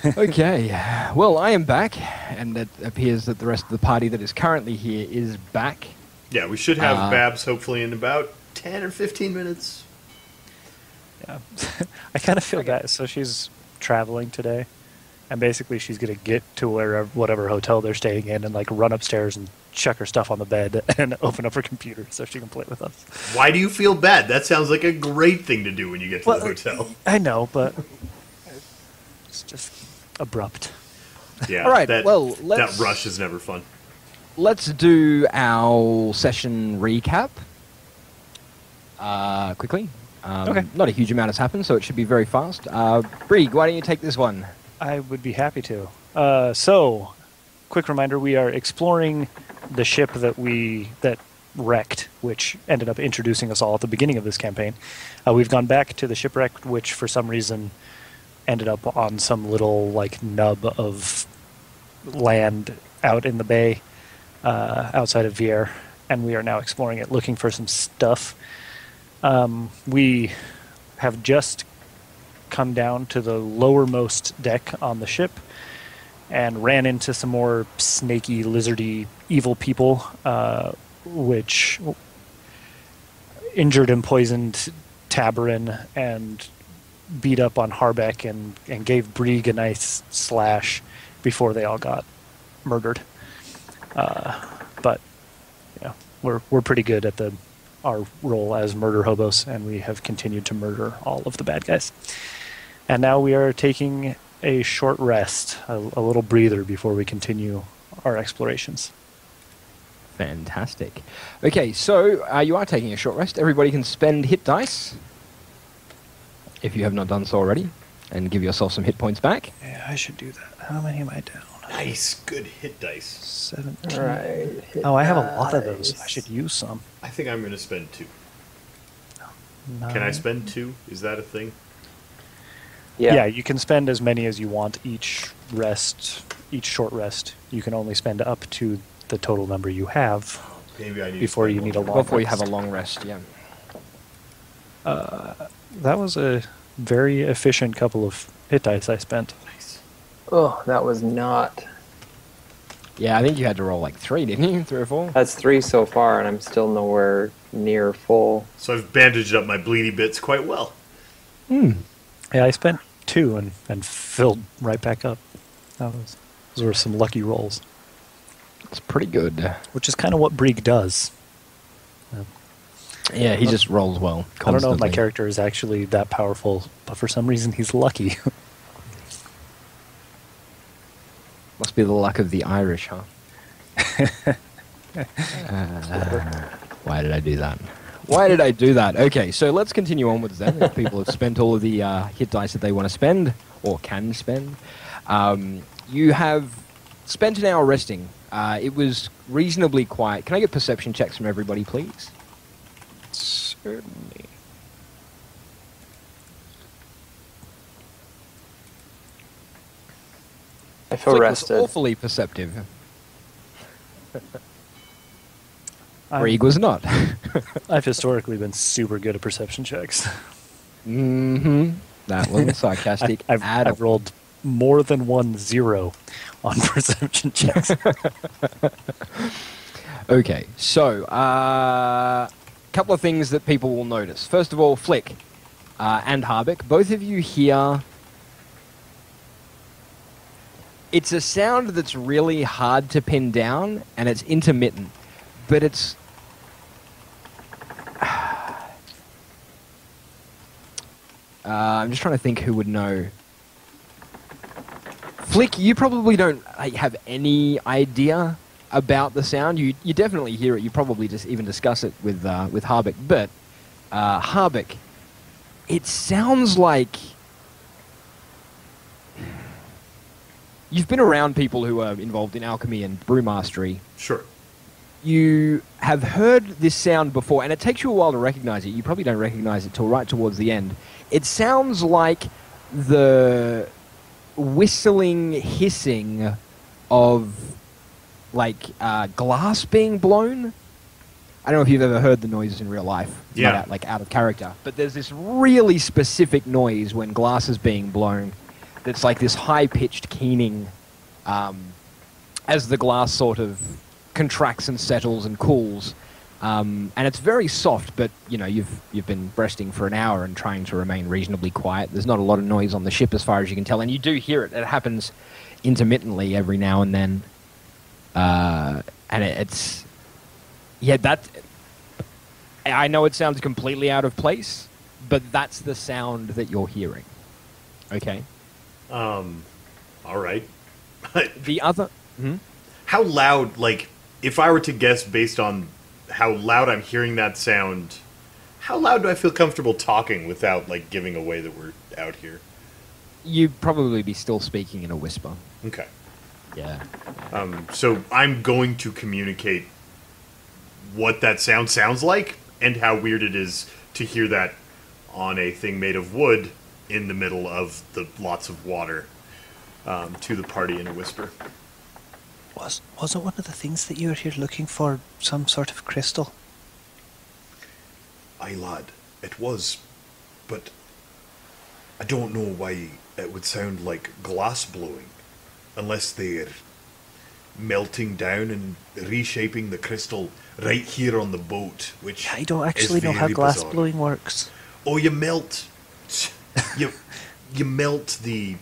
Okay, well, I am back, and it appears that the rest of the party that is currently here is back. Yeah, we should have Babs hopefully in about 10 or 15 minutes. Yeah. I kind of feel bad. So she's traveling today, and basically she's going to get to whatever hotel they're staying in and like run upstairs and check her stuff on the bed and open up her computer so she can play with us. Why do you feel bad? That sounds like a great thing to do when you get to the hotel. I know, but it's just abrupt. Yeah, All right, that rush is never fun. Let's do our session recap quickly. Okay. Not a huge amount has happened, so it should be very fast. Brig, why don't you take this one? I would be happy to. So, quick reminder, we are exploring the ship that wrecked, which ended up introducing us all at the beginning of this campaign. We've gone back to the shipwreck, which for some reason ended up on some little like nub of land out in the bay outside of Vier, and we are now exploring it, looking for some stuff. We have just come down to the lowermost deck on the ship and ran into some more snaky, lizardy, evil people, which injured and poisoned Tabarin and beat up on Harbeck and gave Brieg a nice slash before they all got murdered. But yeah, we're pretty good at our role as murder hobos, and we have continued to murder all of the bad guys. And now we are taking a short rest, a little breather before we continue our explorations. Fantastic. Okay, so you are taking a short rest. Everybody can spend hit dice, if you have not done so already, and give yourself some hit points back. Yeah, I should do that. How many am I down? Nice, good hit dice. 17. All right. Oh, I have a lot of those. I should use some. I think I'm going to spend 2. 9. Can I spend 2? Is that a thing? Yeah, you can spend as many as you want each short rest. You can only spend up to the total number you have. Maybe I need before you need a long Before you rest. have a long rest, yeah. That was a very efficient couple of hit dice I spent. Nice. Oh, that was not. Yeah, I think you had to roll like 3, didn't you? 3 or 4? That's 3 so far, and I'm still nowhere near full. So I've bandaged up my bleedy bits quite well. Yeah, I spent 2 and filled right back up. Those were some lucky rolls. It's pretty good. Which is kind of what Brieg does. Yeah, he just rolls well. Constantly. I don't know if my character is actually that powerful, but for some reason he's lucky. Must be the luck of the Irish, huh? Why did I do that? Why did I do that? Okay, so let's continue onwards then. If people have spent all of the hit dice that they want to spend, or can spend. You have spent an hour resting. It was reasonably quiet. Can I get perception checks from everybody, please? Certainly. I feel Flick was rested. awfully perceptive. Brieg was not. I've historically been super good at perception checks. Mm-hmm. That wasn't sarcastic at all. I've rolled more than 1 0 on perception checks. Okay, so a couple of things that people will notice. First of all, Flick and Harbeck, both of you hear... It's a sound that's really hard to pin down, and it's intermittent, but it's... I'm just trying to think who would know. Flick, you probably don't have any idea about the sound. You definitely hear it. You probably just even discuss it with Harbeck. But Harbeck, it sounds like you've been around people who are involved in alchemy and brewmastery. Sure. You have heard this sound before, and it takes you a while to recognize it. You probably don't recognize it till right towards the end. It sounds like the whistling, hissing of like glass being blown. I don't know if you've ever heard the noises in real life. It's Yeah. not out of character. But there's this really specific noise when glass is being blown. that's like this high-pitched keening as the glass sort of contracts and settles and cools. And it's very soft, but you've been breasting for an hour and trying to remain reasonably quiet. There's not a lot of noise on the ship as far as you can tell, and you do hear it. It happens intermittently every now and then. And it's... Yeah, that... I know it sounds completely out of place, but that's the sound that you're hearing. Okay? All right. The other... How loud, like, if I were to guess based on how loud I'm hearing that sound, how loud do I feel comfortable talking without, like, giving away that we're out here? You'd probably be still speaking in a whisper. Okay. Yeah. So I'm going to communicate what that sound sounds like and how weird it is to hear that on a thing made of wood in the middle of the lots of water to the party in a whisper. Was it one of the things that you were here looking for, some sort of crystal? Aye, lad, it was, but I don't know why it would sound like glass blowing, unless they're melting down and reshaping the crystal right here on the boat, which I don't actually is know how very glass bizarre. blowing works. Oh, you melt, you melt the,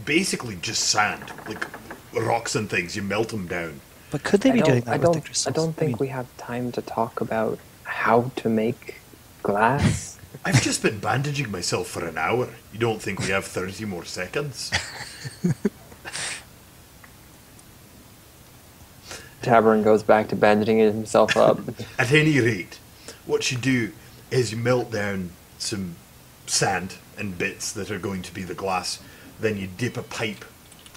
basically just sand, like rocks and things. You melt them down. But could they be doing that with the I crystals? don't think we have time to talk about how to make glass. I've just been bandaging myself for an hour. You don't think we have 30 more seconds? Tavern goes back to bandaging himself up. At any rate, what you do is you melt down some sand and bits that are going to be the glass. Then you dip a pipe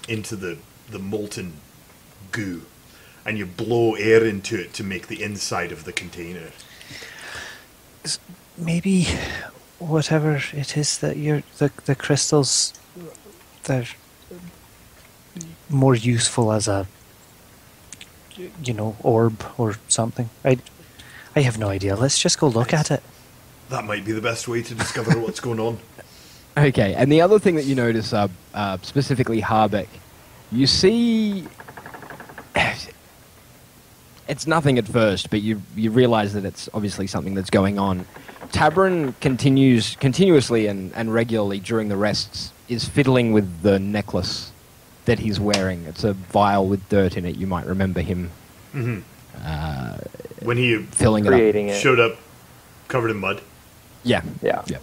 into the molten goo, and you blow air into it to make the inside of the container. Maybe whatever it is that the crystals, they're more useful as a orb or something. I have no idea. Let's just go look at it. That might be the best way to discover what's going on. Okay, and the other thing that you notice, specifically Harbeck, you see... It's nothing at first, but you realize that it's obviously something that's going on. Tabron continuously and regularly during the rests is fiddling with the necklace that he's wearing. It's a vial with dirt in it. You might remember him When he filling it up. Creating it. showed up covered in mud. Yeah. Yeah. Yeah.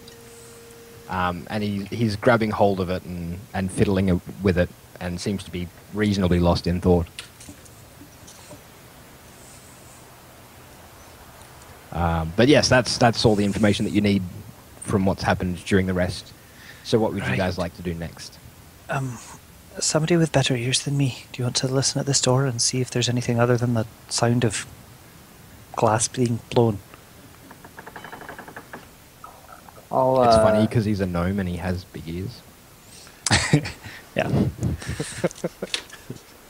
And he's grabbing hold of it and fiddling with it and seems to be reasonably lost in thought. But yes, that's all the information that you need from what's happened during the rest. So what would you Right. guys like to do next? Somebody with better ears than me, do you want to listen at this door and see if there's anything other than the sound of glass being blown? It's funny because he's a gnome and he has big ears. Yeah.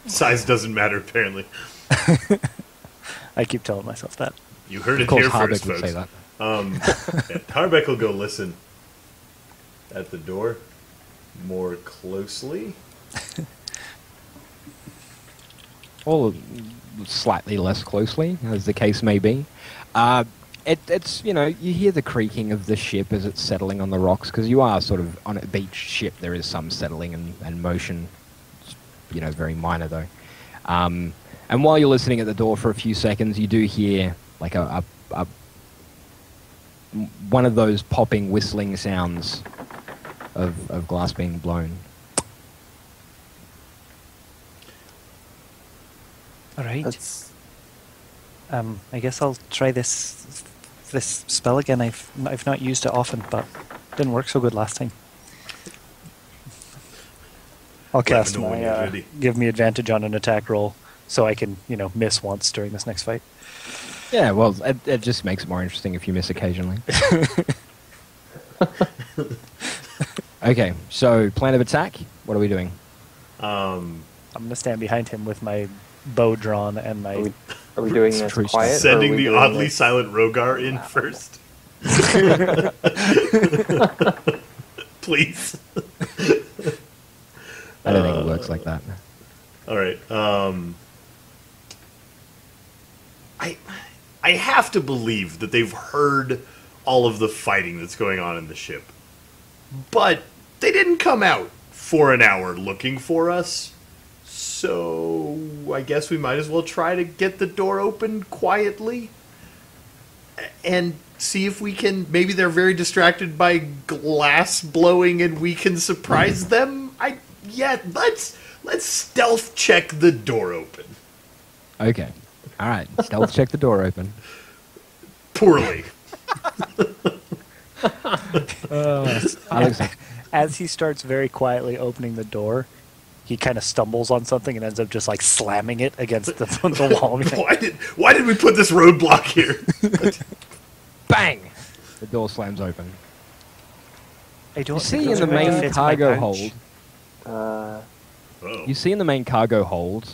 Size doesn't matter, apparently. I keep telling myself that. You heard Of it course, here Harbeck first, would folks. say that. Harbeck will go listen at the door more closely. Or slightly less closely, as the case may be. It's you hear the creaking of the ship as it's settling on the rocks, because you are sort of on a beach ship. There is some settling and motion, it's, very minor though. And while you're listening at the door for a few seconds, you do hear like a one of those popping, whistling sounds of glass being blown. All right. That's I guess I'll try this spell again. I've not used it often, but didn't work so good last time. I'll Let me cast know when you're my ready. give me advantage on an attack roll, so I can miss once during this next fight. Yeah, well, it just makes it more interesting if you miss occasionally. Okay, so plan of attack. What are we doing? I'm gonna stand behind him with my bow drawn and my. Are we doing this True. quiet? or are Sending we the doing oddly this- silent Rogar in first. Please. I don't think it works like that. All right. I have to believe that they've heard all of the fighting that's going on in the ship, but they didn't come out for an hour looking for us. So I guess we might as well try to get the door open quietly and see if we can. Maybe they're very distracted by glass blowing, and we can surprise them. Let's stealth check the door open. Okay. All right. Stealth check the door open. Poorly. Alex, As he starts very quietly opening the door, he kind of stumbles on something and ends up just like slamming it against the wall. Why did we put this roadblock here? bang! The door slams open. I don't You think see in those the are going to main fit in my cargo pouch. hold. Oh. You see in the main cargo hold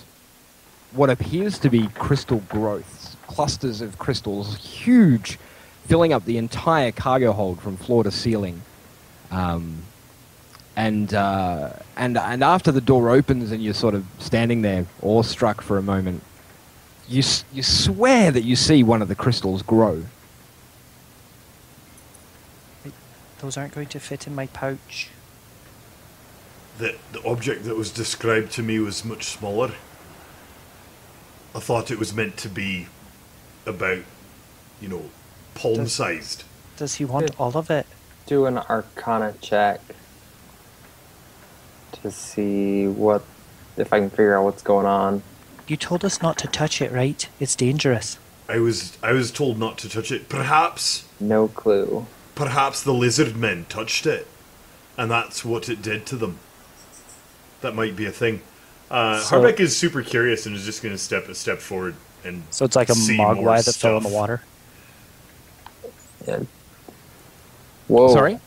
what appears to be crystal growths, clusters of crystals, huge, filling up the entire cargo hold from floor to ceiling. And after the door opens and you're sort of standing there, awestruck for a moment, you swear that you see one of the crystals grow. Those aren't going to fit in my pouch. The object that was described to me was much smaller. I thought it was meant to be about, palm-sized. Does he want all of it? Do an Arcana check to see if I can figure out what's going on. You told us not to touch it, right? It's dangerous. I was told not to touch it. Perhaps No clue. the lizard men touched it, and that's what it did to them. That might be a thing. Harbeck is super curious and is just going to step a step forward and So it's like a see more mogwai that fell in the stuff. water. Yeah. Whoa. Sorry?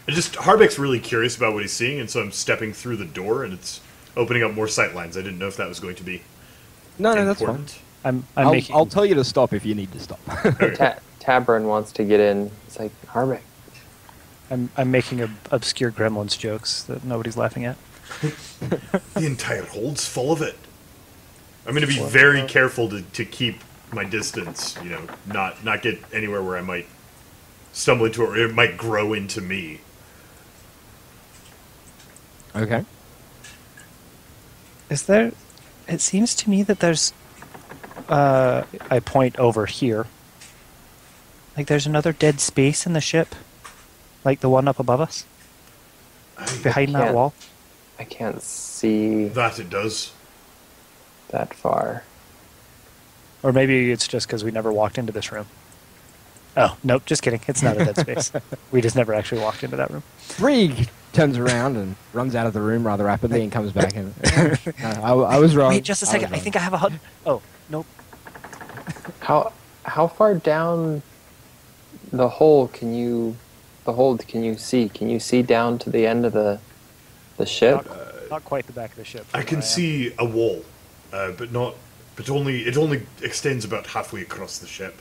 Harbeck's really curious about what he's seeing, and so I'm stepping through the door, and it's opening up more sight lines. I didn't know if that was going to be No, that's fine. important. I'm I'll, making. I'll tell you to stop if you need to stop. Tabern wants to get in. It's like, Harbeck. I'm making obscure Gremlins jokes that nobody's laughing at. The entire hold's full of it. I'm going to be very careful to keep my distance, not get anywhere where I might stumble into it, or it might grow into me. Okay. Is there? It seems to me that there's. I point over here. Like there's another dead space in the ship, like the one up above us, behind that can't- wall. I can't see That it does. that far. Or maybe it's just because we never walked into this room. Oh, nope, just kidding. It's not a dead space. We just never actually walked into that room. Brig turns around and runs out of the room rather rapidly and comes back. And I was wrong. Wait, just a second. I think I have a HUD. Oh, nope. How far down the hole can you see? Can you see down to the end of the ship? Not quite the back of the ship. I where can am. see a wall, but it only extends about halfway across the ship.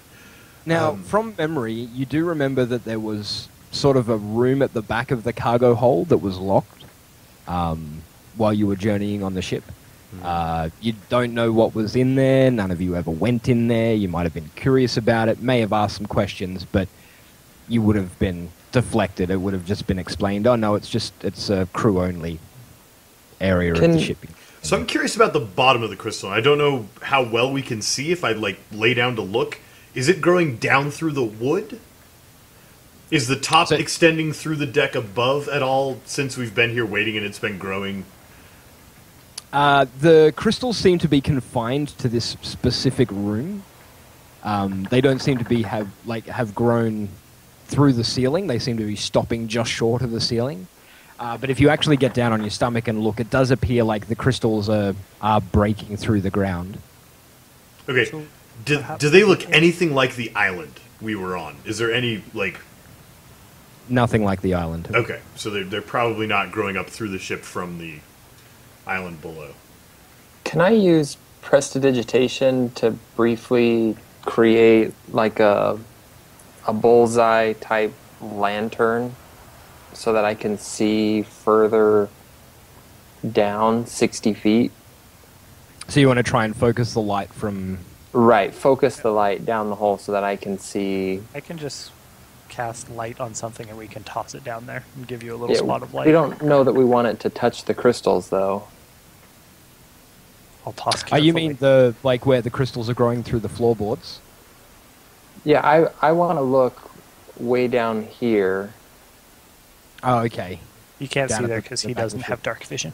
Now, from memory, you do remember that there was sort of a room at the back of the cargo hold that was locked while you were journeying on the ship. You don't know what was in there. None of you ever went in there. You might have been curious about it, may have asked some questions, but you would have been deflected. It would have just been explained, oh no, it's a crew-only area of the ship. So I'm curious about the bottom of the crystal. I don't know how well we can see if I lay down to look. Is it growing down through the wood? Is the top extending through the deck above at all since we've been here waiting and it's been growing? The crystals seem to be confined to this specific room. They don't seem to have grown through the ceiling. They seem to be stopping just short of the ceiling. But if you actually get down on your stomach and look, it does appear like the crystals are breaking through the ground. Okay. So Do they look anything like the island we were on? Is there any, Nothing like the island. Okay, so they're probably not growing up through the ship from the island below. Can I use prestidigitation to briefly create like a bullseye type lantern so that I can see further down 60 feet. So you want to try and focus the light from... Right, focus the light down the hole so that I can see. I can just cast light on something and we can toss it down there and give you a little Yeah, spot of light. we don't know that we want it to touch the crystals, though. I'll toss Oh, carefully. you mean the like where the crystals are growing through the floorboards? Yeah, I want to look way down here. Oh, okay. You can't down see at there the- because the he back of doesn't the have ship. dark vision.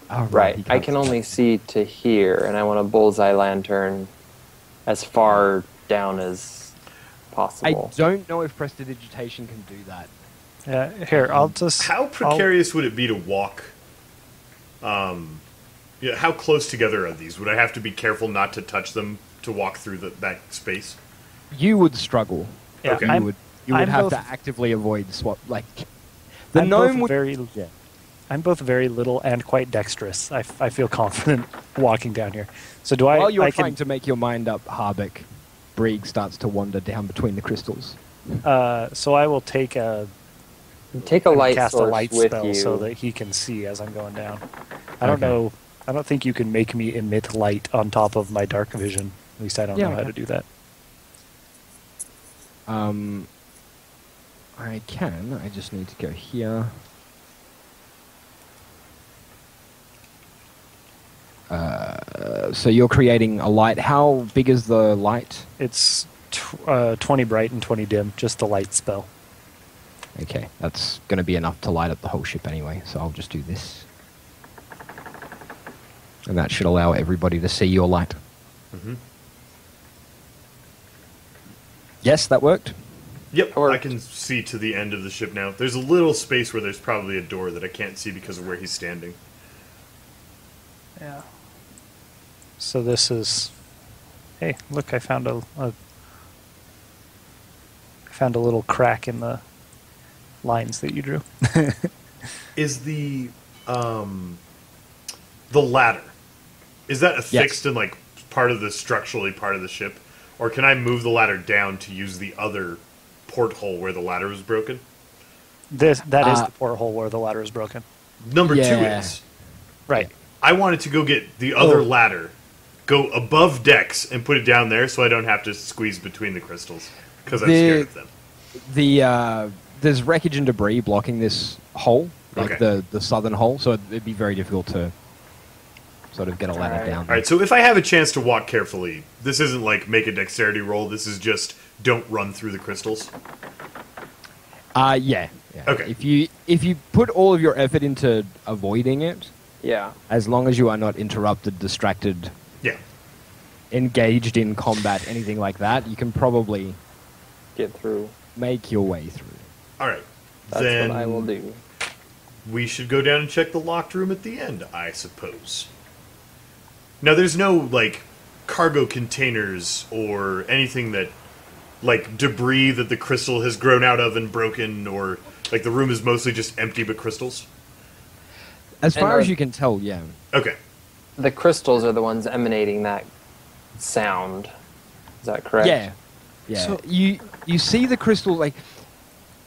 Oh, Right, you I can't can see. only see to here, and I want a bullseye lantern as far down as I possible. don't know if prestidigitation can do that. Here, I'll just... How precarious would it be to walk? Yeah, how close together are these? Would I have to be careful not to touch them to walk through that space? You would struggle. Yeah, Okay. You would I'm have both- to actively avoid swap. Like the I'm gnome both would. very... Yeah. I'm both very little and quite dexterous. I feel confident walking down here. So do I... While you're I trying to make your mind up, Harbeck, Brieg starts to wander down between the crystals. So I will take a... Take a light cast a source light with spell you. so that he can see as I'm going down. I don't Okay. know. I don't think you can make me emit light on top of my dark vision. At least I don't Yeah, know how okay. to do that. I can. I just need to go here. So you're creating a light. How big is the light? It's 20 bright and 20 dim, just the light spell. Okay, that's going to be enough to light up the whole ship anyway, so I'll just do this. And that should allow everybody to see your light. Mm-hmm. Yes, that worked. Yep, Or- I can see to the end of the ship now. There's a little space where there's probably a door that I can't see because of where he's standing. Yeah. So this is... Hey, look, I found I found a little crack in the lines that you drew. Is the ladder, is that affixed in like part of the structurally part of the ship, or can I move the ladder down to use the other porthole where the ladder was broken? That is the porthole where the ladder is broken. Number two Yeah. is Right. I wanted to go get the other Oh. ladder, go above decks and put it down there so I don't have to squeeze between the crystals because I'm scared of them. There's wreckage and debris blocking this hole, like Okay. the southern hole, so it'd be very difficult to sort of get a ladder Alright. down. All right, so if I have a chance to walk carefully, this isn't like make a dexterity roll. This is just don't run through the crystals. Yeah. Okay. If you put all of your effort into avoiding it, Yeah. as long as you are not interrupted, distracted, Yeah. engaged in combat, anything like that, you can probably Get through. make your way through. All right. That's then what I will do. we should go down and check the locked room at the end, I suppose. Now, there's no, like, cargo containers or anything that, like, debris that the crystal has grown out of and broken, or, like, the room is mostly just empty but crystals? As And far are- as you can tell, yeah. Okay. The crystals are the ones emanating that sound. Is that correct? Yeah. Yeah. So- You see the crystal, like,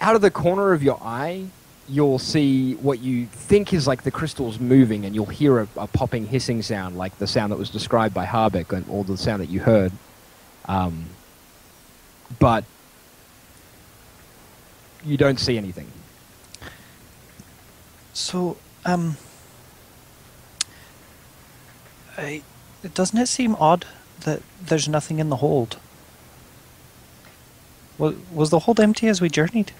out of the corner of your eye, you'll see what you think is like the crystals moving, and you'll hear a popping, hissing sound, like the sound that was described by Harbeck, or the sound that you heard. But you don't see anything. So, doesn't it seem odd that there's nothing in the hold? Was the hold empty as we journeyed?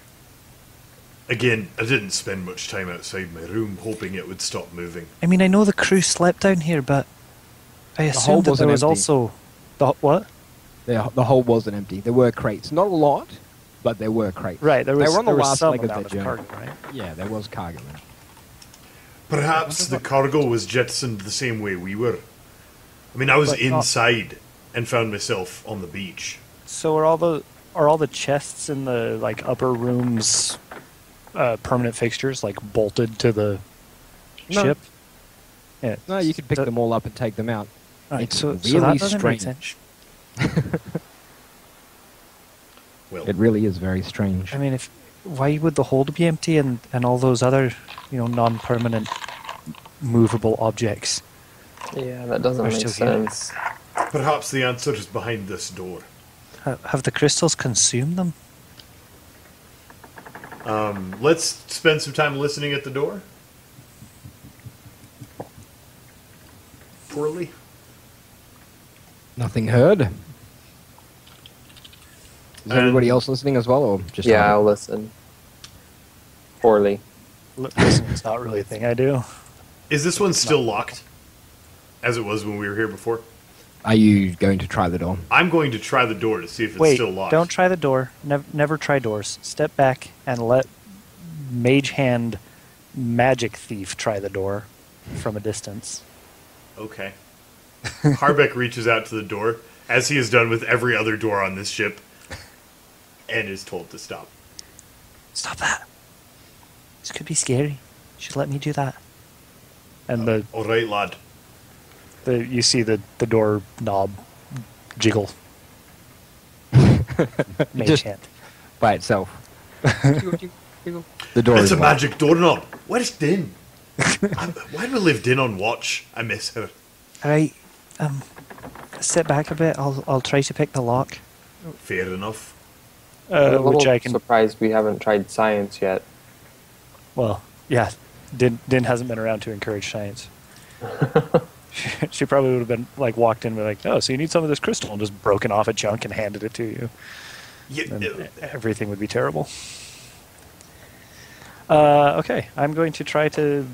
Again, I didn't spend much time outside my room hoping it would stop moving. I mean, I know the crew slept down here, but I hold assumed that there wasn't was empty. also... What? The hold wasn't empty. There were crates. Not a lot, but there were crates. Right, there They was, were on the there was last some leg of amount their of journey. cargo, right? Yeah, there was cargo. Perhaps the cargo was jettisoned the same way we were. I mean, I was But not- inside and found myself on the beach. So are all the chests in the like upper rooms permanent fixtures, like bolted to the No. ship? Yeah. No, you could pick them all up and take them out. Right, It's so really that doesn't make strange. sense. Well, It really is very strange. I mean, why would the hold be empty and all those other, non-permanent movable objects. Yeah, that doesn't Are make still here. sense. Perhaps the answer is behind this door. Have the crystals consumed them? Let's spend some time listening at the door. Poorly. Nothing heard. Is everybody And- else listening as well, or just Yeah, Harbeck? I'll listen. Poorly. Listen, it's not really a thing I do. Is this one still locked? As it was when we were here before? Are you going to try the door? I'm going to try the door to see if it's Wait, still locked. don't try the door. Never try doors. Step back and let Mage Hand Magic Thief try the door from a distance. Okay. Harbeck reaches out to the door, as he has done with every other door on this ship, and is told to stop. Stop that. This could be scary. You should let me do that. And All right, lad. you see the door knob jiggle. Mage Just- Hand. By itself. The door It's is a locked. magic doorknob. Where's Din? Why do we leave Din on watch? I miss her. All right. Step back a bit. I'll try to pick the lock. Fair enough. I'm a Which little I can. surprised we haven't tried science yet. Well, yeah. Din hasn't been around to encourage science. She probably would have been like walked in and be like, "Oh, so you need some of this crystal," and just broken off a chunk and handed it to you. And everything would be terrible. Okay, I'm going to try to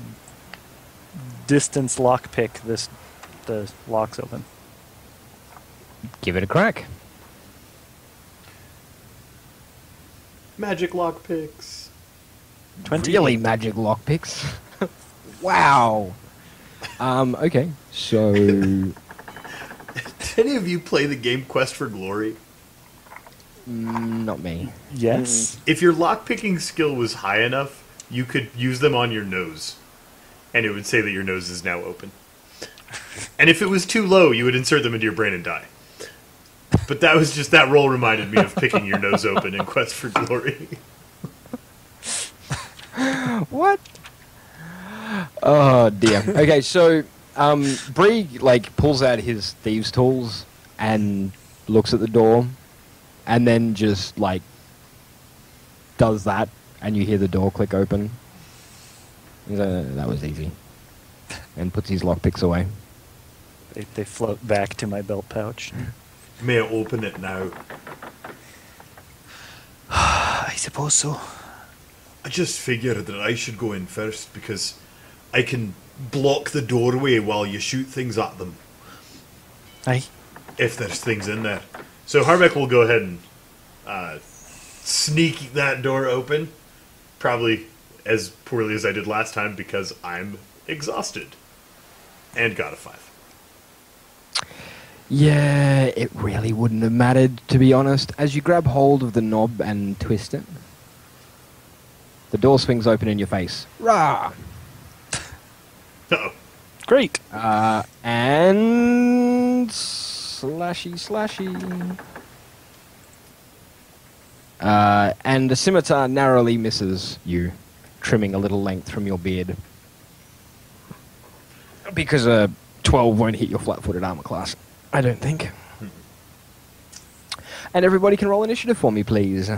distance lockpick the locks open. Give it a crack. Magic lockpicks. 20. Really magic lockpicks. Wow. Okay, so Did any of you play the game Quest for Glory? not me. Yes. If your lockpicking skill was high enough, you could use them on your nose, and it would say that your nose is now open. And if it was too low, you would insert them into your brain and die. But that roll reminded me of picking your nose open in Quest for Glory. What? Oh dear. Okay, so Bree pulls out his thieves' tools and looks at the door, and then just does that, and you hear the door click open. That was easy. And puts his lockpicks away. They float back to my belt pouch. May I open it now? I suppose so. I just figured that I should go in first because I can block the doorway while you shoot things at them, Aye. if there's things in there. So Harbeck will go ahead and sneak that door open, probably as poorly as I did last time because I'm exhausted. And got a 5. Yeah, it really wouldn't have mattered, to be honest. As you grab hold of the knob and twist it, the door swings open in your face. Rah! Uh-oh. Great. And slashy. And the scimitar narrowly misses you, trimming a little length from your beard. Because a 12 won't hit your flat-footed armor class, I don't think. And everybody can roll initiative for me, please.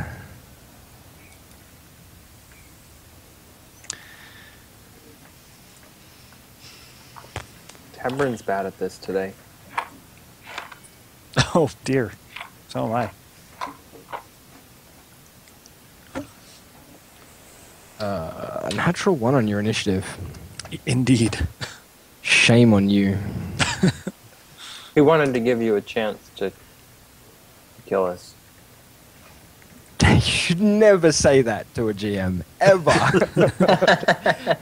Tebrin's bad at this today. Oh dear. So am I. A natural 1 on your initiative. Indeed. Shame on you. He wanted to give you a chance to kill us. You should never say that to a GM, ever.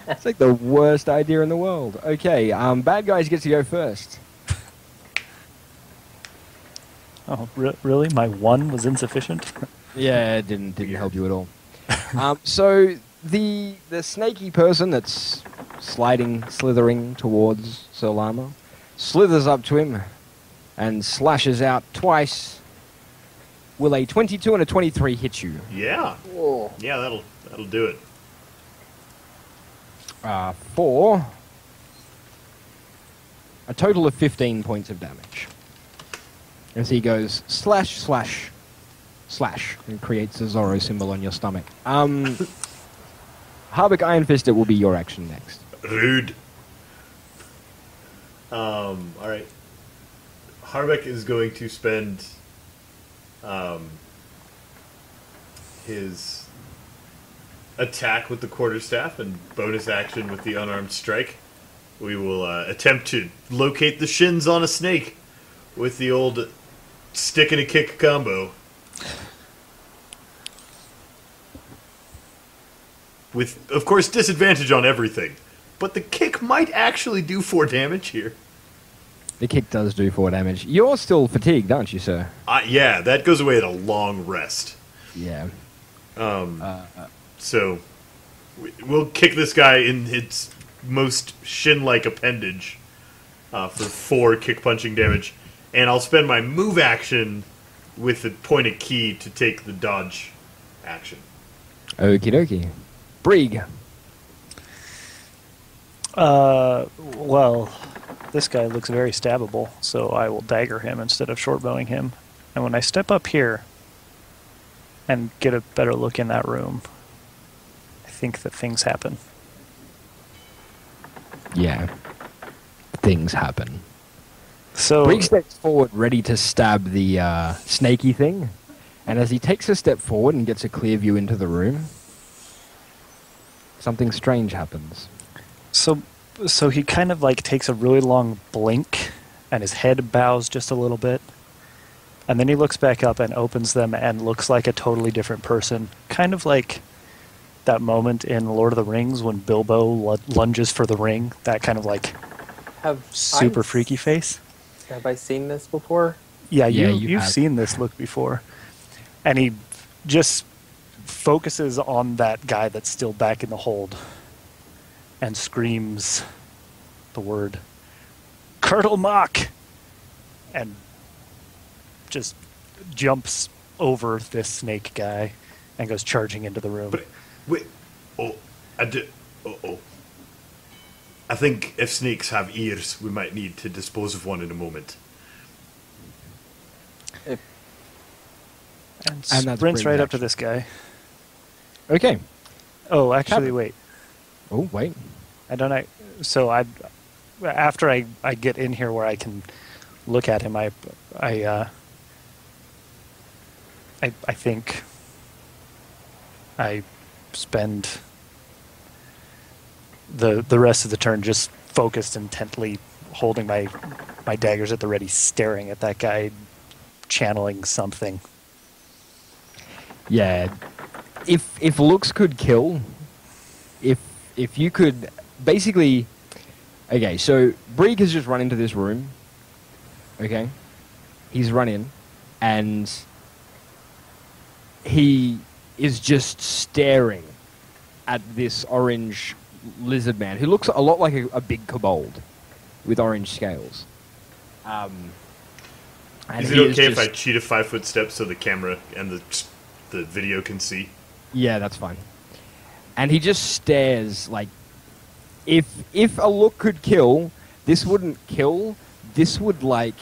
It's like the worst idea in the world. Okay, bad guys get to go first. Oh, really? My 1 was insufficient? Yeah, it didn't help you at all. So the snaky person that's slithering towards Solama slithers up to him and slashes out twice. Will a 22 and a 23 hit you? Yeah. Whoa. Yeah, that'll do it. 4 a total of 15 points of damage. As he goes slash, slash, slash, and creates a Zorro symbol on your stomach. Harbeck Iron Fist, it will be your action next. Rude. Alright. Harbeck is going to spend his attack with the quarterstaff and bonus action with the unarmed strike. We will attempt to locate the shins on a snake with the old stick and a kick combo. With, of course, disadvantage on everything. But the kick might actually do 4 damage here. The kick does do 4 damage. You're still fatigued, aren't you, sir? Yeah, that goes away at a long rest. Yeah. So, we'll kick this guy in its most shin-like appendage for 4 kick-punching damage. And I'll spend my move action with the point of key to take the dodge action. Okie dokie. Brig. Well, this guy looks very stabbable, so I will dagger him instead of shortbowing him. And when I step up here and get a better look in that room, I think that things happen. Yeah. Things happen. So Brig steps forward, ready to stab the snaky thing. And as he takes a step forward and gets a clear view into the room, something strange happens. So he kind of like takes a really long blink, and his head bows just a little bit. And then he looks back up and opens them and looks like a totally different person. Kind of like that moment in Lord of the Rings when Bilbo lunges for the ring. That kind of like super freaky face. Have I seen this before? Yeah, Yeah, you've have. seen this look before. And he just focuses on that guy that's still back in the hold and screams the word Colonel Mock, and just jumps over this snake guy and goes charging into the room. But, wait, I think if snakes have ears, we might need to dispose of one in a moment. And that's sprints pretty right up to action. this guy. Okay. Oh, actually, Cap- wait. Oh, wait. After I get in here where I can look at him, I think I spend the rest of the turn just focused intently, holding my daggers at the ready, staring at that guy, channeling something. Yeah. If looks could kill, if you could basically, okay, so Brig has just run into this room. Okay, he's run in, and he is just staring at this orange lizard man who looks a lot like a big kobold with orange scales. And Is he it okay if just- I cheat a 5-foot step so the camera and the video can see? Yeah, that's fine. And he just stares like, if a look could kill, this wouldn't kill. This would like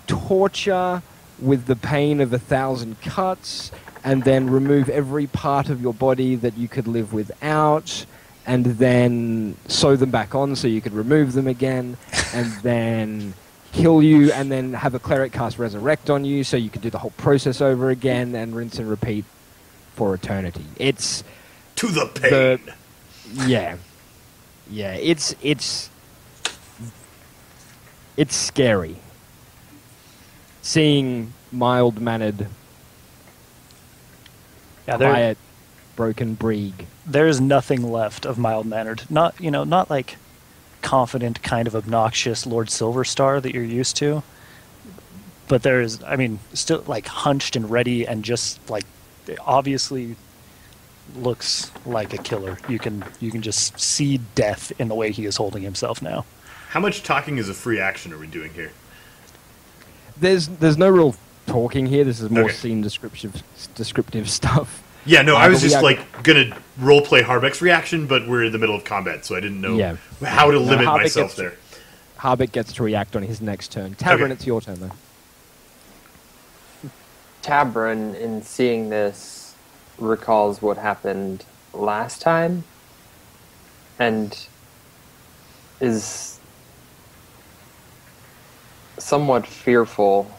torture with the pain of 1,000 cuts, and then remove every part of your body that you could live without, and then sew them back on so you could remove them again, and then kill you, and then have a cleric cast Resurrect on you so you could do the whole process over again and rinse and repeat for eternity. It's To the pain! yeah, it's scary seeing mild-mannered, quiet, broken Brig. There's nothing left of mild-mannered. Not like confident, kind of obnoxious Lord Silverstar that you're used to. But there's, still like hunched and ready, and just like obviously looks like a killer. You can just see death in the way he is holding himself now. How much talking as a free action are we doing here? There's no real talking here. This is more Okay. scene descriptive stuff. Yeah, no, I was but we just are- like gonna roleplay Harbeck's reaction, but we're in the middle of combat, so I didn't know Yeah. how to limit Harbeck myself gets- there. Harbeck gets to react on his next turn. Tavern, Okay. it's your turn, though. Tabron, in seeing this, recalls what happened last time and is somewhat fearful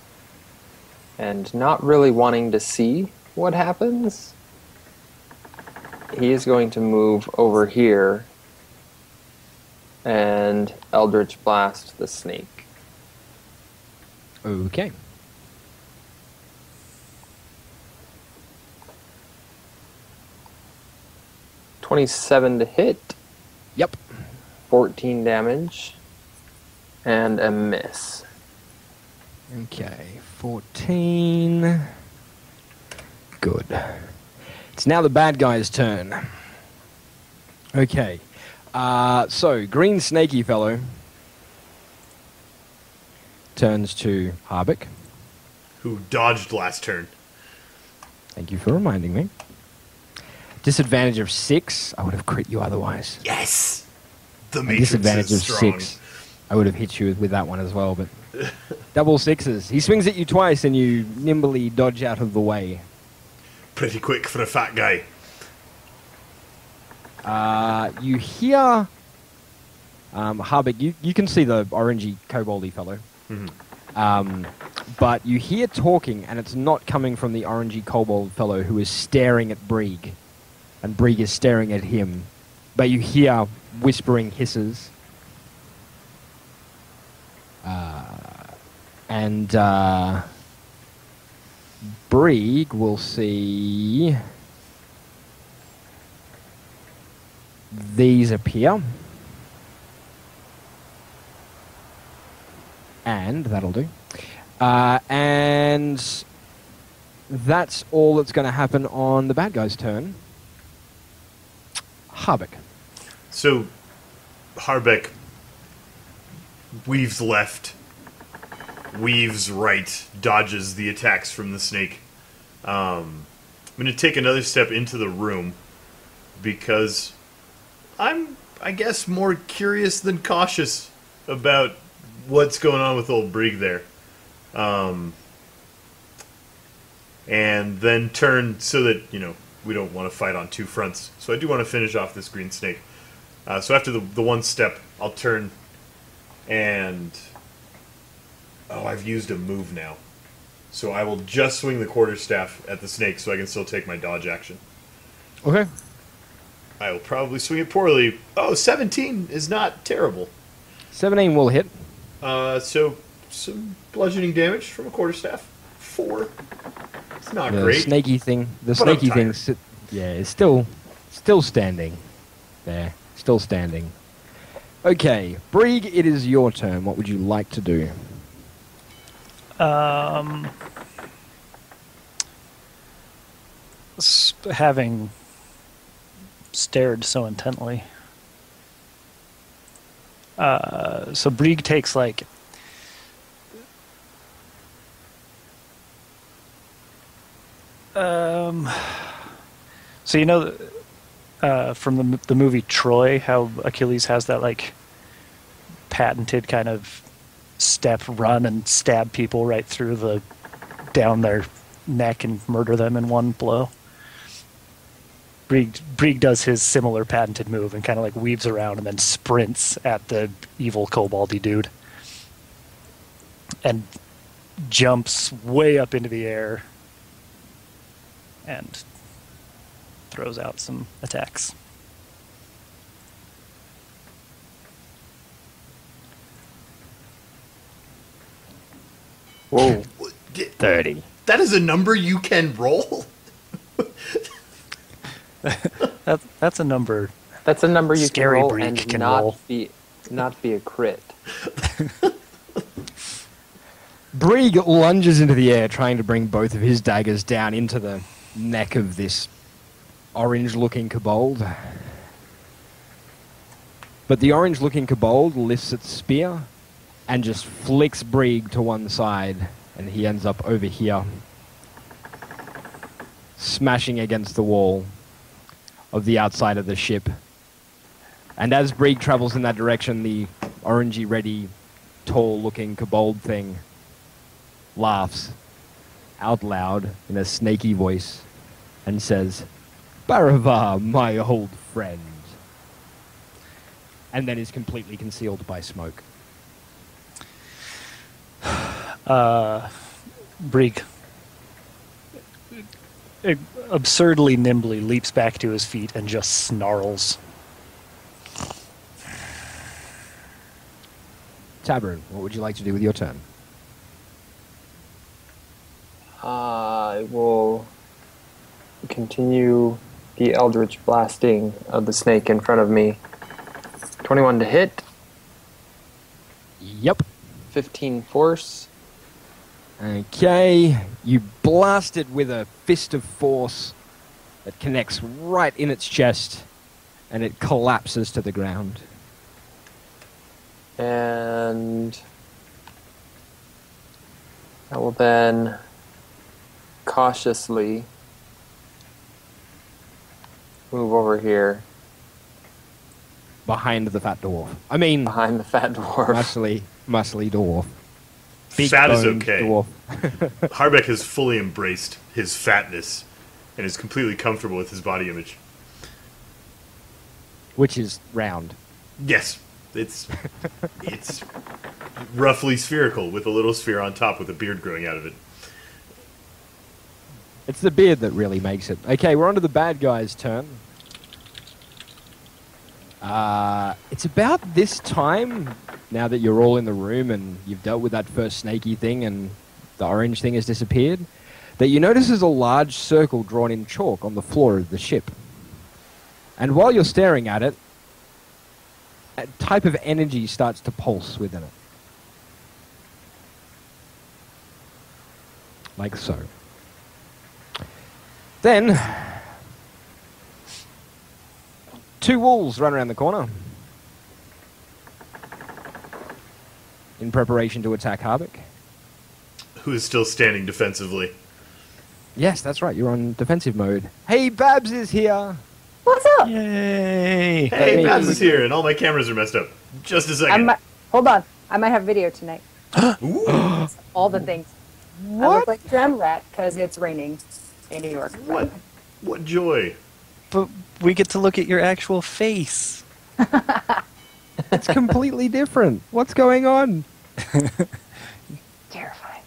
and not really wanting to see what happens. He is going to move over here and Eldritch Blast the snake. Okay. $27 to hit, Yep. 14 damage, and a miss. Okay, 14. Good. It's now the bad guy's turn. Okay. So, green snaky fellow turns to Harbeck. Who dodged last turn. Thank you for reminding me. Disadvantage of 6. I would have crit you otherwise. Yes! The And Matrix disadvantage is of strong. 6. I would have hit you with that one as well, but double 6s. He swings at you twice and you nimbly dodge out of the way. Pretty quick for a fat guy. You hear... Harbeck, you can see the orangey koboldy fellow. But you hear talking, and it's not coming from the orangey kobold fellow who is staring at Brieg. And Brieg is staring at him. But you hear whispering hisses. And Brieg will see these appear. And that'll do. And that's all that's going to happen on the bad guy's turn. Harbeck. So, Harbeck weaves left, weaves right, dodges the attacks from the snake. I'm going to take another step into the room because I'm, I guess, more curious than cautious about what's going on with old Brieg there. And then turn so that, we don't want to fight on two fronts. So I do want to finish off this green snake. So after the one step, I'll turn and... Oh, I've used a move now. So I will just swing the quarterstaff at the snake so I can still take my dodge action. Okay. I will probably swing it poorly. Oh, 17 is not terrible. 17 will hit. So some bludgeoning damage from a quarterstaff. 4. It's not The great. snaky thing. The But I'm snaky thing. tired. Is still standing. There. Still standing. Okay. Brieg, it is your turn. What would you like to do? Having stared so intently. So Brieg takes like so from the movie Troy, how Achilles has that like patented kind of step run and stab people right through down their neck and murder them in one blow. Brieg does his similar patented move and kind of like weaves around and then sprints at the evil koboldy dude and jumps way up into the air and throws out some attacks. Whoa. 30. That is a number you can roll? That's a number. That's a number you Scary can roll Brieg and can not roll. be a crit. Brieg lunges into the air, trying to bring both of his daggers down into the neck of this orange-looking kobold. But the orange-looking kobold lifts its spear and just flicks Brieg to one side, and he ends up over here, smashing against the wall of the outside of the ship. And as Brieg travels in that direction, the orangey-ready tall-looking kobold thing laughs out loud in a snaky voice and says, "Baravar, my old friend," and then is completely concealed by smoke. Brig absurdly nimbly leaps back to his feet and just snarls. Tabern, what would you like to do with your turn? I will continue the eldritch blasting of the snake in front of me. 21 to hit, Yep. 15 force. Okay, you blast it with a fist of force that connects right in its chest, and it collapses to the ground. And I will then cautiously move over here Behind the fat dwarf. I mean, behind the fat dwarf. muscly dwarf. Fat is Big-boned okay. Dwarf. Harbeck has fully embraced his fatness and is completely comfortable with his body image. Which is round. Yes, it's roughly spherical with a little sphere on top with a beard growing out of it. It's the beard that really makes it. Okay, we're on to the bad guy's turn. It's about this time, now that you're all in the room and you've dealt with that first snaky thing and the orange thing has disappeared, that you notice there's a large circle drawn in chalk on the floor of the ship. And while you're staring at it, a type of energy starts to pulse within it. Like so. Then, two wolves run around the corner in preparation to attack Harbeck. Who is still standing defensively. Yes, that's right. You're on defensive mode. Hey, Babs is here. What's up? Yay! Hey, Hey. Babs is here, and all my cameras are messed up. Just a second. Hold on. I might have video tonight. Ooh, All the things. I look like Drum Rat because it's raining in New York. what joy. But we get to look at your actual face. It's completely different. What's going on? Terrifying.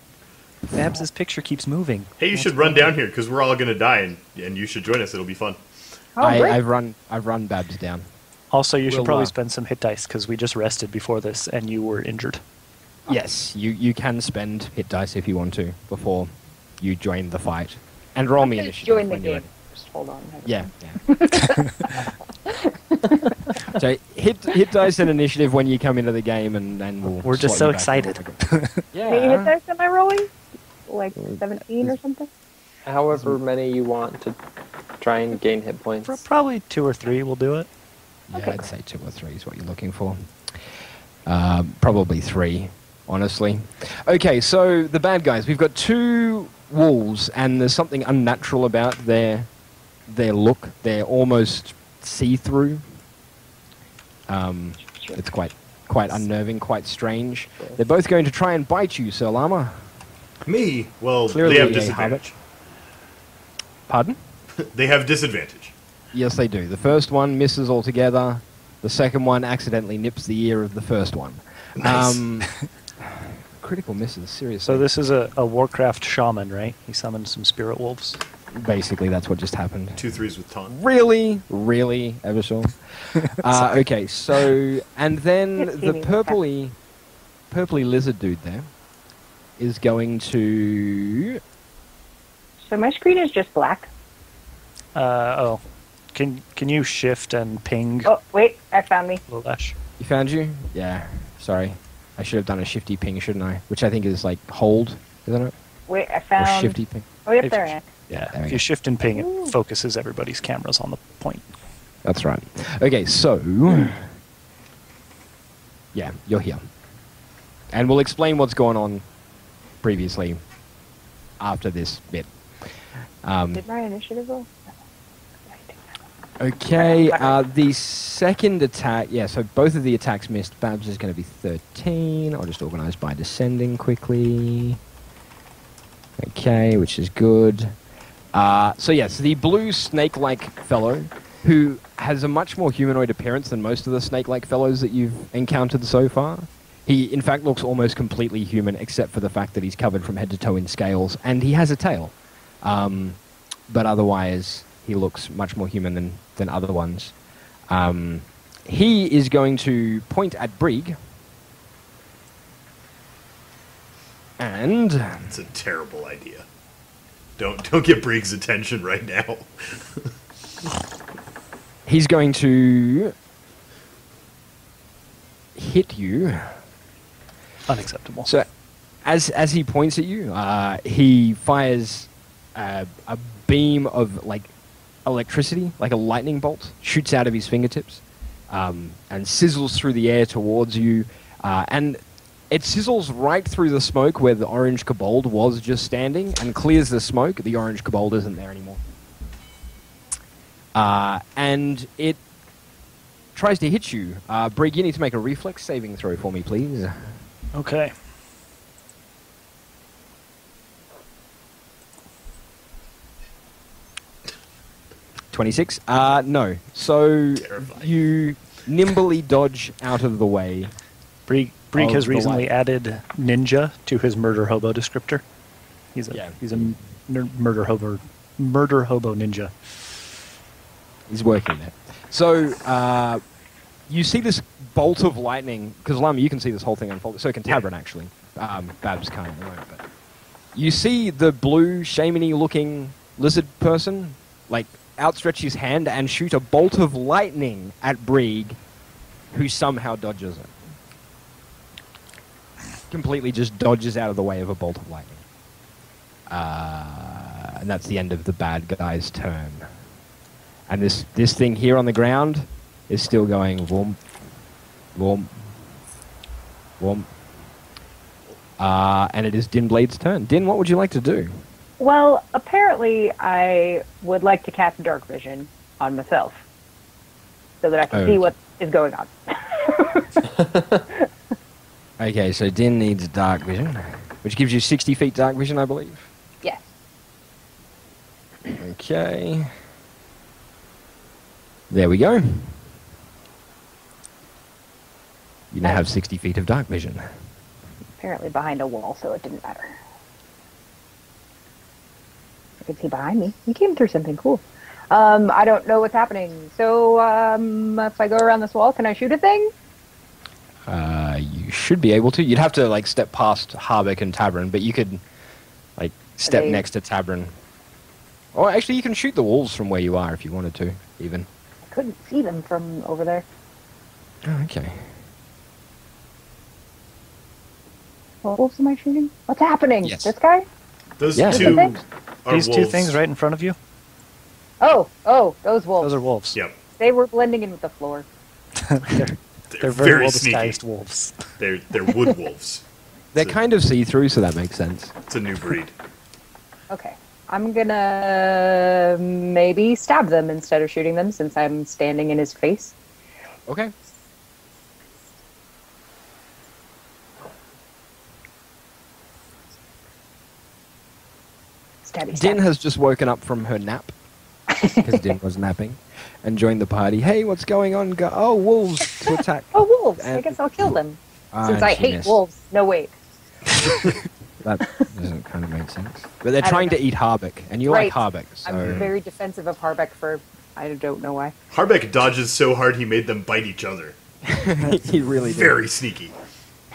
Babs' picture keeps moving. Hey, you should run down here, because we're all going to die, and you should join us. It'll be fun. Oh, great. I've run Babs down. Also, you should We'll, probably spend some hit dice because we just rested before this and you were injured. Yes, you can spend hit dice if you want to before you join the fight. And roll me initiative. Join the when you're game. ready. Just hold on. Yeah. So hit dice and initiative when you come into the game, and we'll. We're just slot so you back in. excited. How many hit Yeah. dice am I rolling? Like 17 or something? However many you want to try and gain hit points. Probably 2 or 3 will do it. Yeah, Okay. I'd say 2 or 3 is what you're looking for. Probably 3, honestly. Okay, so the bad guys. We've got 2 wolves, and there's something unnatural about their look. They're almost see-through. It's quite unnerving, quite strange. They're both going to try and bite you, Sir Lama. Me? Well, Clearly they have a disadvantage. Pardon? They have disadvantage. Yes, they do. The first one misses altogether. The second one accidentally nips the ear of the first one. Nice. Critical misses, seriously. So this is a Warcraft shaman, right? He summoned some spirit wolves. Basically, that's what just happened. 2 3s with taunt. Really? Really, Evershaw? Okay, so... And then the purpley lizard dude there is going to... So my screen is just black. Can you shift and ping Oh, wait. I found me. Lolesh? You found you? Yeah, sorry. I should have done a shifty ping, shouldn't I? Which I think is like hold, isn't it? Wait, I Or found... shifty ping. Oh, yep, If- there I am. Yeah, There we if go. you shift and ping, it focuses everybody's cameras on the point. That's right. Okay, so... Yeah, you're here. And we'll explain what's going on previously after this bit. Did my initiative roll? Okay, the second attack, yeah, so both of the attacks missed. Babs is going to be 13. I'll just organize by descending quickly. Okay, which is good. So yes, the blue snake-like fellow, who has a much more humanoid appearance than most of the snake-like fellows that you've encountered so far. He, in fact, looks almost completely human, except for the fact that he's covered from head to toe in scales, and he has a tail. But otherwise, he looks much more human than other ones. He is going to point at Brig. And It's a terrible idea. Don't get Brig's attention right now. he's going to hit you. Unacceptable. So, as he points at you, he fires a beam of like electricity, like a lightning bolt, shoots out of his fingertips, and sizzles through the air towards you, and it sizzles right through the smoke where the orange kobold was just standing, and clears the smoke. The orange kobold isn't there anymore, and it tries to hit you. Brig, you need to make a reflex saving throw for me, please. Okay. $26? No. So Terrifying. you nimbly dodge out of the way. Brig Oh, has the recently light. added ninja to his murder hobo descriptor. He's a Yeah. murder hobo ninja. He's working there. So you see this bolt of lightning, because Lama, you can see this whole thing unfold. So can Tabron, actually. Babs can't at the moment. But you see the blue, shamany looking lizard person, like, outstretch his hand and shoot a bolt of lightning at Brig, who somehow dodges it. Completely just dodges out of the way of a bolt of lightning. And that's the end of the bad guy's turn. And this thing here on the ground is still going whoomp, whoomp, whoomp. And it is Din Blade's turn. Din, what would you like to do? Well, apparently I would like to cast Dark Vision on myself so that I can see what is going on. Okay, so Din needs dark vision, which gives you 60 feet dark vision, I believe. Yes. Okay. There we go. You now have 60 feet of dark vision. Apparently behind a wall, so it didn't matter. I can see behind me. You came through something cool. I don't know what's happening. So, if I go around this wall, can I shoot a thing? You should be able to. You'd have to, like, step past Harbeck and Tabron, but you could, like, step they- next to Tabron. Or actually, you can shoot the wolves from where you are if you wanted to, even. I couldn't see them from over there. Oh, okay. What wolves am I shooting? What's happening? Yes. This guy? Those Yeah. two These are These two wolves. things right in front of you, Oh, those wolves. those are wolves. Yep. They were blending in with the floor. They're very well sneaky. disguised wolves. They're wood wolves. They're It's a- kind of see-through, so that makes sense. It's a new breed. Okay. I'm gonna maybe stab them instead of shooting them since I'm standing in his face. Okay. Stabby, Din stabby. has just woken up from her nap, because Din was napping, and joined the party. Hey, what's going on? Oh, wolves to attack. Oh, wolves! I And- guess I'll kill them. Ah, Since and I she hate missed. wolves. No, wait. That doesn't kind of make sense. But they're I don't trying to know. eat Harbeck, and you Right. like Harbeck, so... I'm very defensive of Harbeck for I don't know why. Harbeck dodges so hard he made them bite each other. he really did. Very sneaky.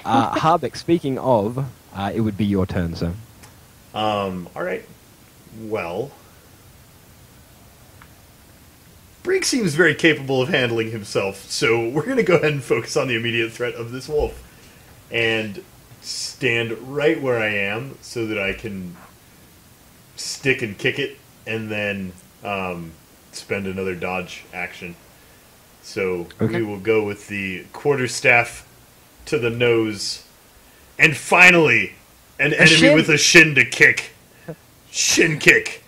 Harbeck, speaking of, it would be your turn, sir. All right. Well, Brig seems very capable of handling himself, so we're going to go ahead and focus on the immediate threat of this wolf. And stand right where I am so that I can stick and kick it, and then spend another dodge action. So Okay. we will go with the quarterstaff to the nose. And finally, an enemy shin. with a shin to kick. Shin kick.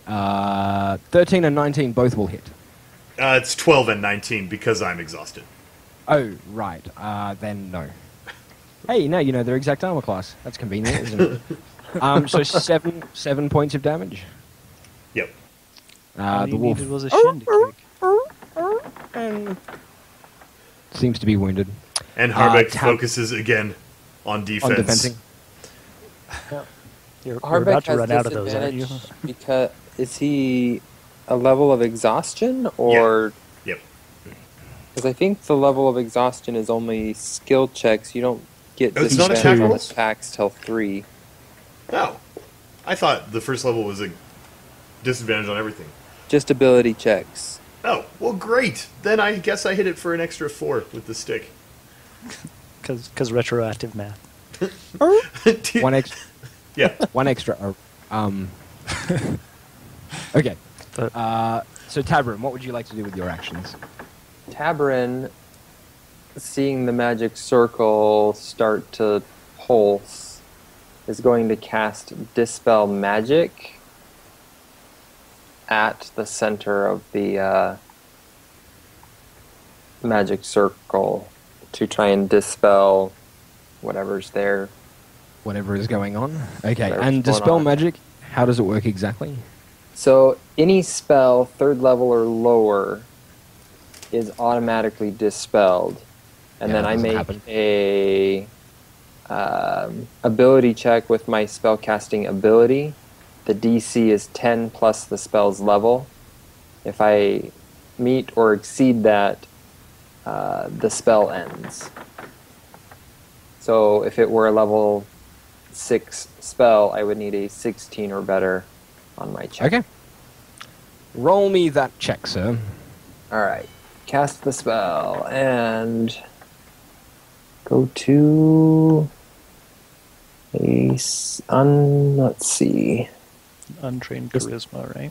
13 and 19 both will hit. It's 12 and 19 because I'm exhausted. Oh, right. Then no. Hey, no, you know their exact armor class. That's convenient, isn't it? So 7 points of damage. Yep. All The you wolf needed was a shin to kick. and seems to be wounded. And Harbeck Tab- focuses again on defense. On defending. You're Harbeck about to has run out of those, aren't you? disadvantage because is he a level of exhaustion or? Yep. Because I think the level of exhaustion is only skill checks. You don't get Oh, it's not disadvantage attack on rolls? attacks till 3. Oh. I thought the first level was a disadvantage on everything. Just ability checks. Oh, well, great. Then I guess I hit it for an extra 4 with the stick. Because retroactive math. One extra. Yeah. One extra. Okay. So Tabram, what would you like to do with your actions? Tabarin, seeing the magic circle start to pulse, is going to cast Dispel Magic at the center of the magic circle to try and dispel whatever's there. Whatever is going on. Okay. Whatever's And going Dispel on. Magic, how does it work exactly? So any spell 3rd level or lower is automatically dispelled, and Yeah, then that I doesn't make happen. a ability check with my spellcasting ability. The DC is 10 plus the spell's level. If I meet or exceed that, the spell ends. So if it were a level 6 spell, I would need a 16 or better on my check. Okay. Roll me that check, sir. Alright. Cast the spell and go to let's see. Untrained charisma, right?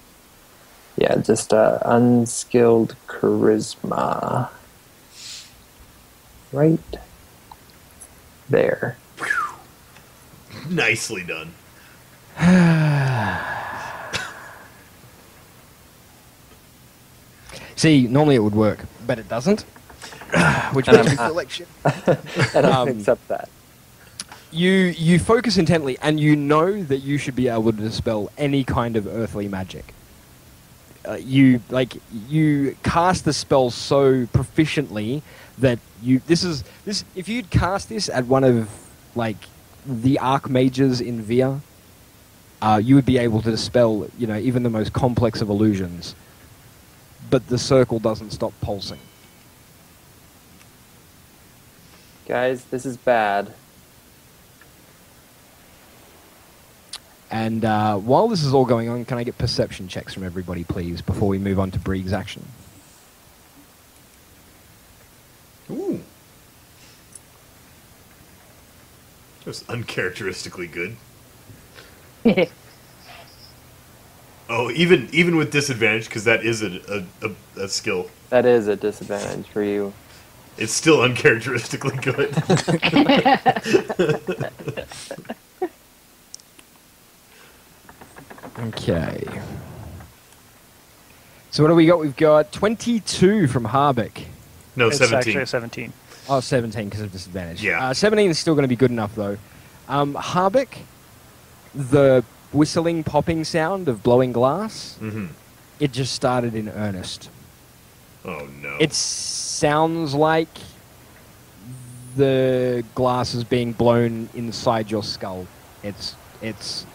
Yeah, just unskilled charisma. Right there. Nicely done. See, normally it would work, but it doesn't. Which And makes me I'm- feel like shit. And I Um, accept that. You focus intently, and you know that you should be able to dispel any kind of earthly magic. You cast the spell so proficiently that if you'd cast this at one of the archmages in Via, you would be able to dispel even the most complex of illusions. But the circle doesn't stop pulsing. Guys, this is bad. And while this is all going on, can I get perception checks from everybody, please, before we move on to Brieg's action? Ooh. That was uncharacteristically good. Oh, even with disadvantage, because that is a skill. That is a disadvantage for you. It's still uncharacteristically good. Okay. So what do we got? We've got 22 from Harbeck. No, It's 17. actually a 17. Oh, 17 because of disadvantage. Yeah. 17 is still going to be good enough, though. Harbeck, the whistling, popping sound of blowing glass, Mm-hmm. it just started in earnest. Oh, no. It sounds like the glass is being blown inside your skull. It's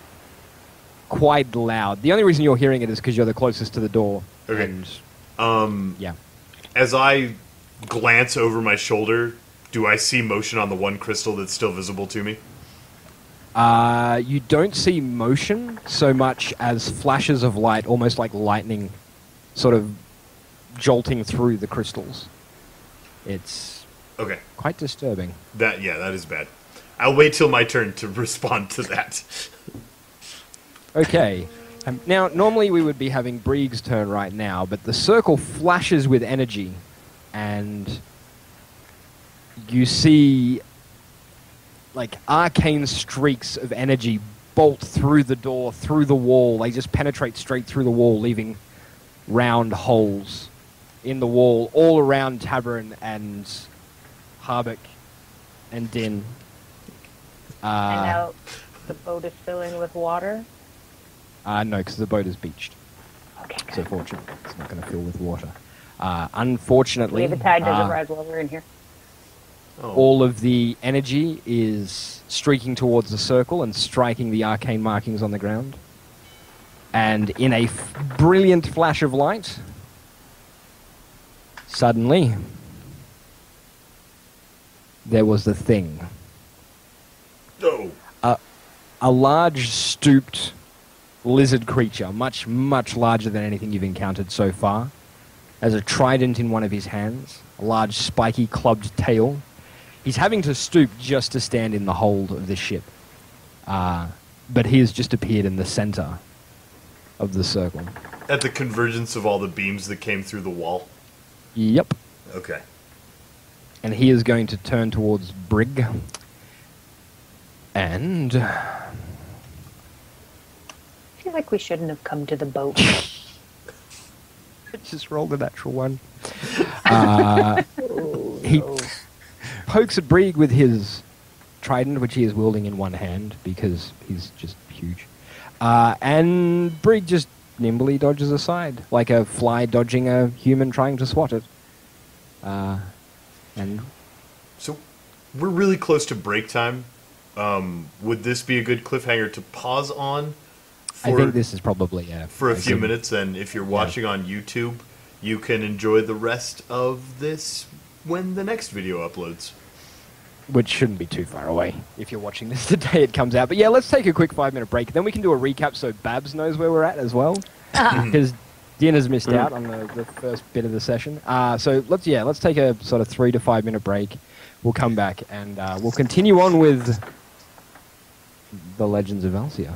quite loud. The only reason you're hearing it is because you're the closest to the door. Okay. And yeah. As I glance over my shoulder, do I see motion on the one crystal that's still visible to me? You don't see motion so much as flashes of light, almost like lightning, sort of jolting through the crystals. It's Okay. quite disturbing. That is bad. I'll wait till my turn to respond to that. Okay. Now, normally we would be having Brieg's turn right now, but the circle flashes with energy, and you see arcane streaks of energy bolt through the door, through the wall. They just penetrate straight through the wall, leaving round holes in the wall all around Tabern and Harbeck and Din. And now the boat is filling with water. No, because the boat is beached. Okay, good. So fortunately, it's not going to fill with water. Unfortunately, Maybe the tide doesn't rise while we're in here. Oh. all of the energy is streaking towards the circle and striking the arcane markings on the ground. And in a brilliant flash of light, suddenly, there was the thing. No. A large, stooped lizard creature, much, much larger than anything you've encountered so far, has a trident in one of his hands, a large, spiky, clubbed tail. He's having to stoop just to stand in the hold of the ship. But he has just appeared in the center of the circle. At the convergence of all the beams that came through the wall. Yep. Okay. And he is going to turn towards Brig. And I feel like we shouldn't have come to the boat. just rolled a natural one. He pokes at Brig with his trident, which he is wielding in one hand because he's just huge. And Brig just nimbly dodges aside, like a fly dodging a human trying to swat it. And So we're really close to break time. Would this be a good cliffhanger to pause on? I think this is probably for a few minutes, and if you're watching on YouTube, you can enjoy the rest of this when the next video uploads. Which shouldn't be too far away if you're watching this the day it comes out. But yeah, let's take a quick 5-minute break. Then we can do a recap so Babs knows where we're at as well. Because Din has missed out on the first bit of the session. So let's take a sort of 3 to 5 minute break. We'll come back and we'll continue on with the Legends of Valcia.